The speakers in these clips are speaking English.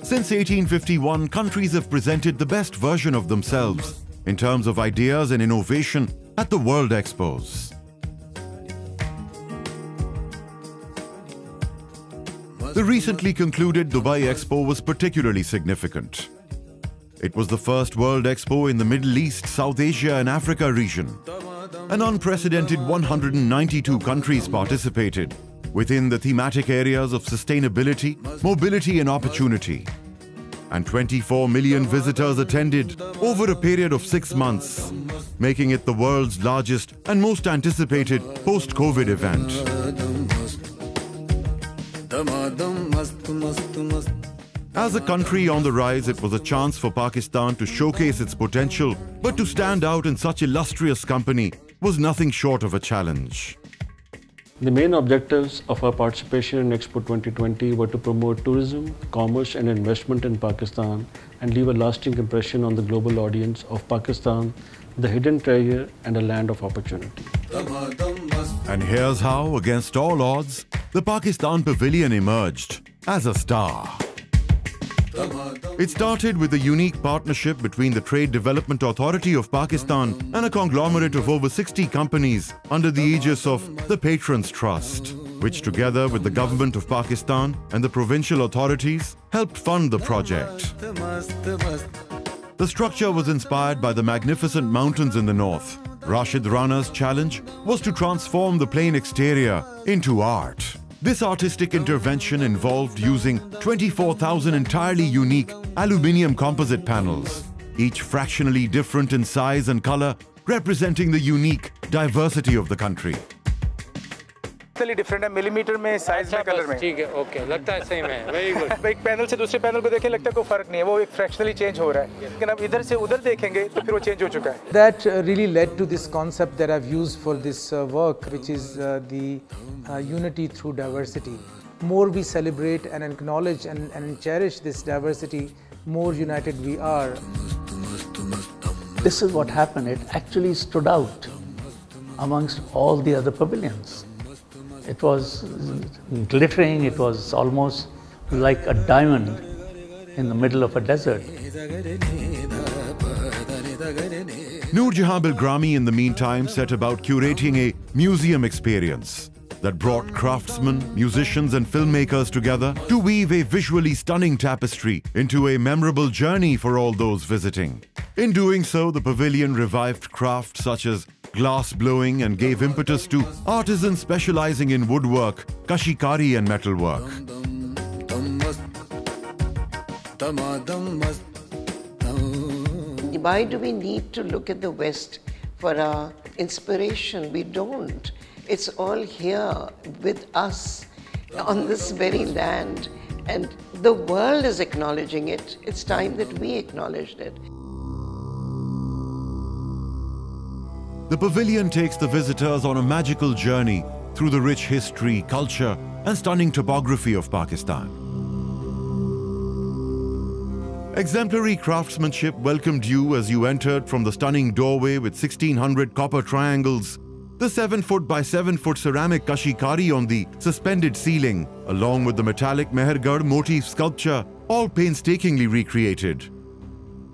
Since 1851, countries have presented the best version of themselves in terms of ideas and innovation at the World Expos. The recently concluded Dubai Expo was particularly significant. It was the first World Expo in the Middle East, South Asia and Africa region. An unprecedented 192 countries participated within the thematic areas of sustainability, mobility and opportunity. And 24 million visitors attended over a period of 6 months, making it the world's largest and most anticipated post-COVID event. As a country on the rise, it was a chance for Pakistan to showcase its potential, but to stand out in such illustrious company was nothing short of a challenge. The main objectives of our participation in Expo 2020 were to promote tourism, commerce and investment in Pakistan and leave a lasting impression on the global audience of Pakistan, the hidden treasure and a land of opportunity. And here's how, against all odds, the Pakistan Pavilion emerged as a star. It started with a unique partnership between the Trade Development Authority of Pakistan and a conglomerate of over 60 companies under the aegis of the Patrons Trust, which together with the government of Pakistan and the provincial authorities helped fund the project. The structure was inspired by the magnificent mountains in the north. Rashid Rana's challenge was to transform the plain exterior into art. This artistic intervention involved using 24,000 entirely unique aluminium composite panels, each fractionally different in size and color, representing the unique diversity of the country. Different है millimetre में size में colour में ठीक है okay लगता है सही में वेरी गुड एक पैनल से दूसरे पैनल को देखें लगता है कोई फर्क नहीं है वो एक फ्रैक्शनली चेंज हो रहा है लेकिन अब इधर से उधर देखेंगे तो फिर वो चेंज हो चुका है That really led to this concept that I've used for this work, which is the unity through diversity. More we celebrate and acknowledge and cherish this diversity, more united we are. This is what happened. It actually stood out amongst all the other pavilions. It was glittering, it was almost like a diamond in the middle of a desert. Noor Jahan Bilgrami in the meantime set about curating a museum experience that brought craftsmen, musicians and filmmakers together to weave a visually stunning tapestry into a memorable journey for all those visiting. In doing so, the pavilion revived crafts such as glass blowing and gave impetus to artisans specializing in woodwork, kashikari and metalwork. Why do we need to look at the West for our inspiration? We don't. It's all here with us on this very land, and the world is acknowledging it. It's time that we acknowledged it. The pavilion takes the visitors on a magical journey through the rich history, culture and stunning topography of Pakistan. Exemplary craftsmanship welcomed you as you entered from the stunning doorway with 1,600 copper triangles, the 7-foot by 7-foot ceramic kashikari on the suspended ceiling, along with the metallic Mehergarh motif sculpture, all painstakingly recreated.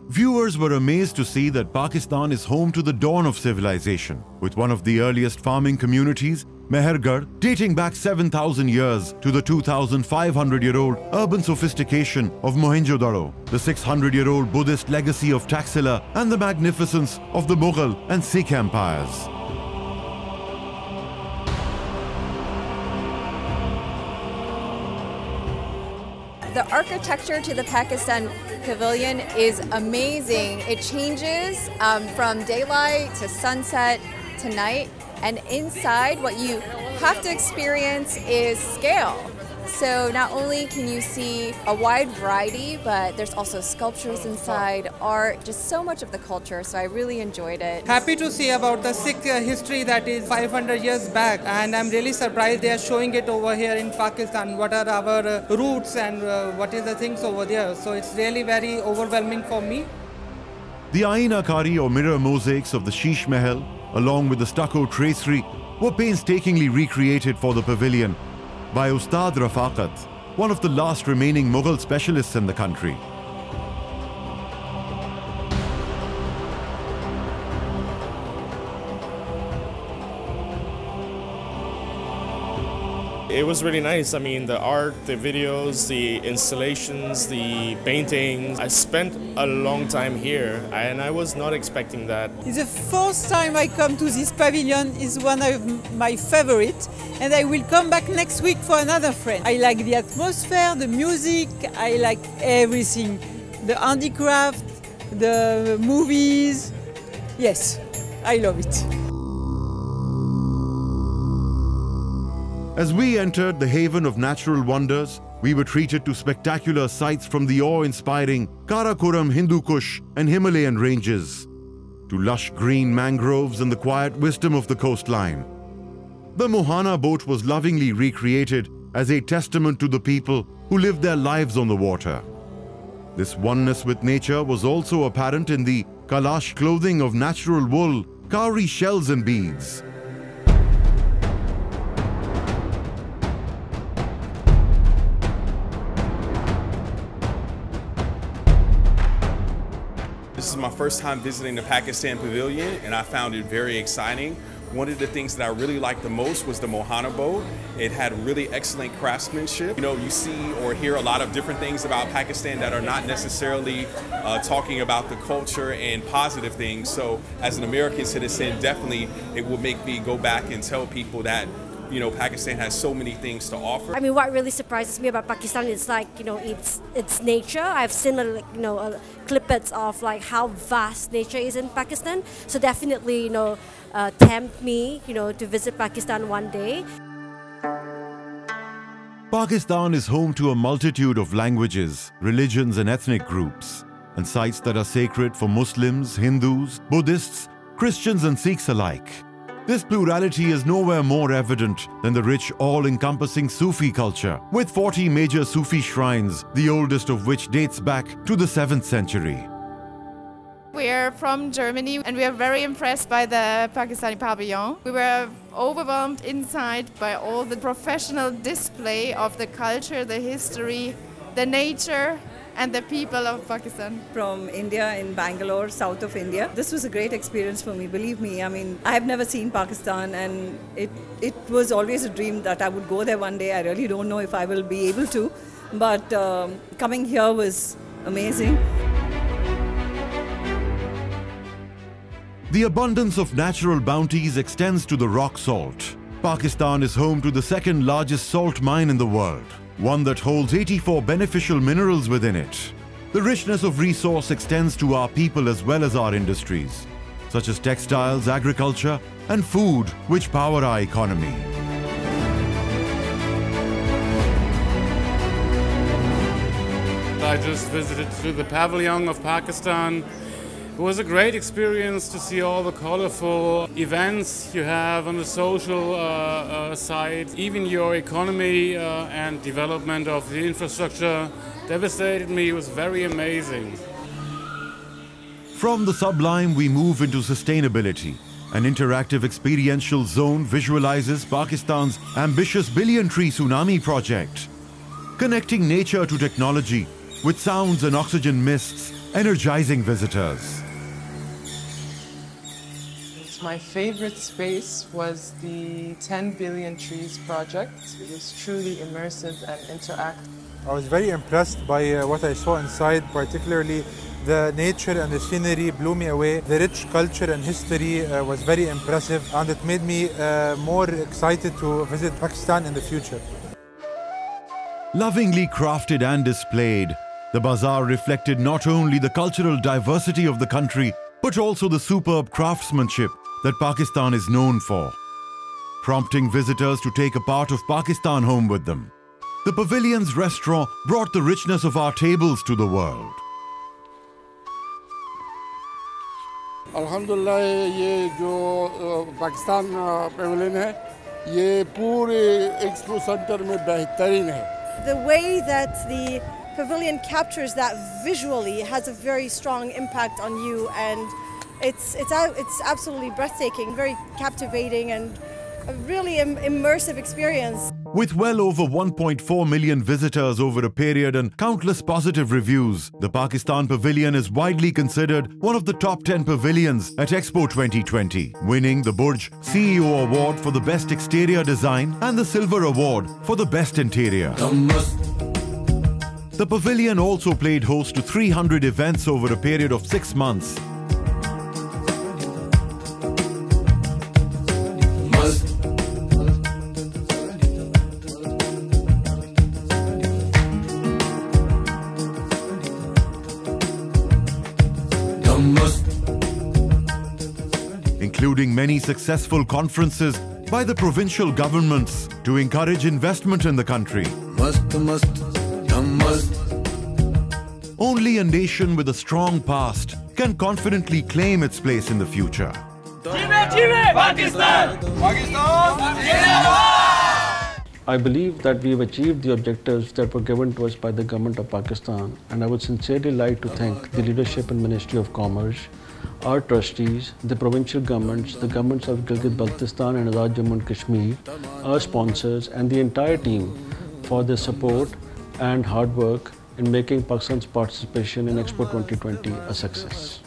Viewers were amazed to see that Pakistan is home to the dawn of civilization, with one of the earliest farming communities, Mehergarh, dating back 7,000 years to the 2,500-year-old urban sophistication of Mohenjo-daro, the 600-year-old Buddhist legacy of Taxila, and the magnificence of the Mughal and Sikh empires. The architecture to the Pakistan Pavilion is amazing. It changes from daylight to sunset to night. And inside, what you have to experience is scale. So not only can you see a wide variety, but there's also sculptures inside, art, just so much of the culture. So I really enjoyed it. Happy to see about the Sikh history that is 500 years back, and I'm really surprised they are showing it over here in Pakistan. What are our roots and what is the things over there? So it's really very overwhelming for me. The Ainakari or mirror mosaics of the Sheesh Mahal, along with the stucco tracery, were painstakingly recreated for the pavilion by Ustad Rafaqat, one of the last remaining Mughal specialists in the country. It was really nice. I mean, the art, the videos, the installations, the paintings. I spent a long time here and I was not expecting that. It's the first time I come to this pavilion. It's one of my favorites, and I will come back next week for another friend. I like the atmosphere, the music, I like everything. The handicraft, the movies. Yes, I love it. As we entered the haven of natural wonders, we were treated to spectacular sights from the awe-inspiring Karakoram Hindu Kush and Himalayan ranges, to lush green mangroves and the quiet wisdom of the coastline. The Mohana boat was lovingly recreated as a testament to the people who lived their lives on the water. This oneness with nature was also apparent in the kalash clothing of natural wool, cowrie shells and beads. This is my first time visiting the Pakistan Pavilion, and I found it very exciting. One of the things that I really liked the most was the Mohana boat. It had really excellent craftsmanship. You know, you see or hear a lot of different things about Pakistan that are not necessarily talking about the culture and positive things. So as an American citizen, definitely it will make me go back and tell people that, you know, Pakistan has so many things to offer. I mean, what really surprises me about Pakistan is like, you know, its nature. I've seen, clippets of like how vast nature is in Pakistan. So definitely, tempt me, to visit Pakistan one day. Pakistan is home to a multitude of languages, religions and ethnic groups, and sites that are sacred for Muslims, Hindus, Buddhists, Christians and Sikhs alike. This plurality is nowhere more evident than the rich, all-encompassing Sufi culture, with 40 major Sufi shrines, the oldest of which dates back to the 7th century. We are from Germany and we are very impressed by the Pakistani Pavilion. We were overwhelmed inside by all the professional display of the culture, the history, the nature, and the people of Pakistan. From India, in Bangalore, south of India. This was a great experience for me, believe me. I mean, I have never seen Pakistan, and it was always a dream that I would go there one day. I really don't know if I will be able to, but coming here was amazing. The abundance of natural bounties extends to the rock salt. Pakistan is home to the second largest salt mine in the world, one that holds 84 beneficial minerals within it. The richness of resource extends to our people as well as our industries, such as textiles, agriculture, and food, which power our economy. I just visited the Pavilion of Pakistan. It was a great experience to see all the colorful events you have on the social side. Even your economy and development of the infrastructure devastated me. It was very amazing. From the sublime, we move into sustainability. An interactive experiential zone visualizes Pakistan's ambitious billion-tree tsunami project, connecting nature to technology with sounds and oxygen mists, energizing visitors. My favorite space was the 10 Billion Trees project. It was truly immersive and interactive. I was very impressed by what I saw inside, particularly the nature and the scenery blew me away. The rich culture and history was very impressive, and it made me more excited to visit Pakistan in the future. Lovingly crafted and displayed, the bazaar reflected not only the cultural diversity of the country, but also the superb craftsmanship that Pakistan is known for. prompting visitors to take a part of Pakistan home with them. The Pavillion's restaurant brought the richness of our tables to the world. Alhamdulillah, ये जो Pakistan Pavilion है, ये पूरे Expo Center में बेहतरीन है. The way that the pavilion captures that visually has a very strong impact on you, and it's absolutely breathtaking, very captivating, and a really immersive experience. With well over 1.4 million visitors over a period and countless positive reviews, the Pakistan Pavilion is widely considered one of the top 10 pavilions at Expo 2020, winning the Burj CEO Award for the Best Exterior Design and the Silver Award for the Best Interior. The pavilion also played host to 300 events over a period of 6 months. Including many successful conferences by the provincial governments to encourage investment in the country. Only a nation with a strong past can confidently claim its place in the future. I believe that we have achieved the objectives that were given to us by the government of Pakistan, and I would sincerely like to thank the leadership and Ministry of Commerce, our trustees, the provincial governments, the governments of Gilgit-Baltistan and Azad Jammu and Kashmir, our sponsors, and the entire team for their support and hard work in making Pakistan's participation in Expo 2020 a success.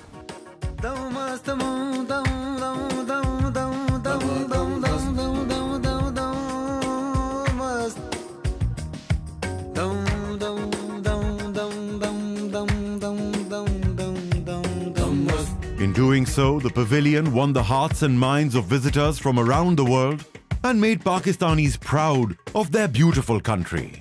In doing so, the pavilion won the hearts and minds of visitors from around the world and made Pakistanis proud of their beautiful country.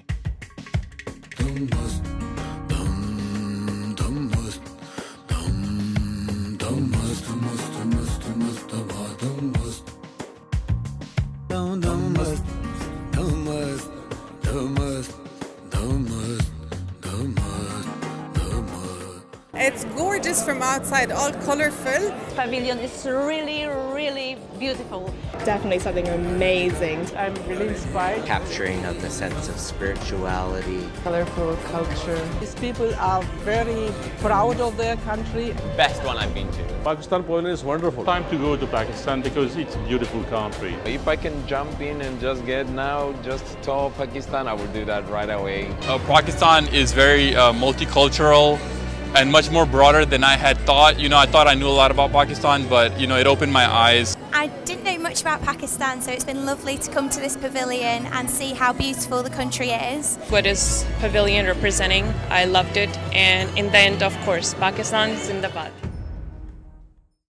It's gorgeous from outside, all colorful. Pavilion is really, really beautiful. Definitely something amazing. I'm really inspired. Capturing of the sense of spirituality. Colorful culture. These people are very proud of their country. Best one I've been to. Pakistan Pavilion is wonderful. Time to go to Pakistan because it's a beautiful country. If I can jump in and just get now, just tour Pakistan, I would do that right away. Pakistan is very multicultural and much more broader than I had thought. I thought I knew a lot about Pakistan, but it opened my eyes. I didn't know much about Pakistan, so it's been lovely to come to this pavilion and see how beautiful the country is. What is Pavilion representing? I loved it, and in the end, of course, Pakistan Zindabad.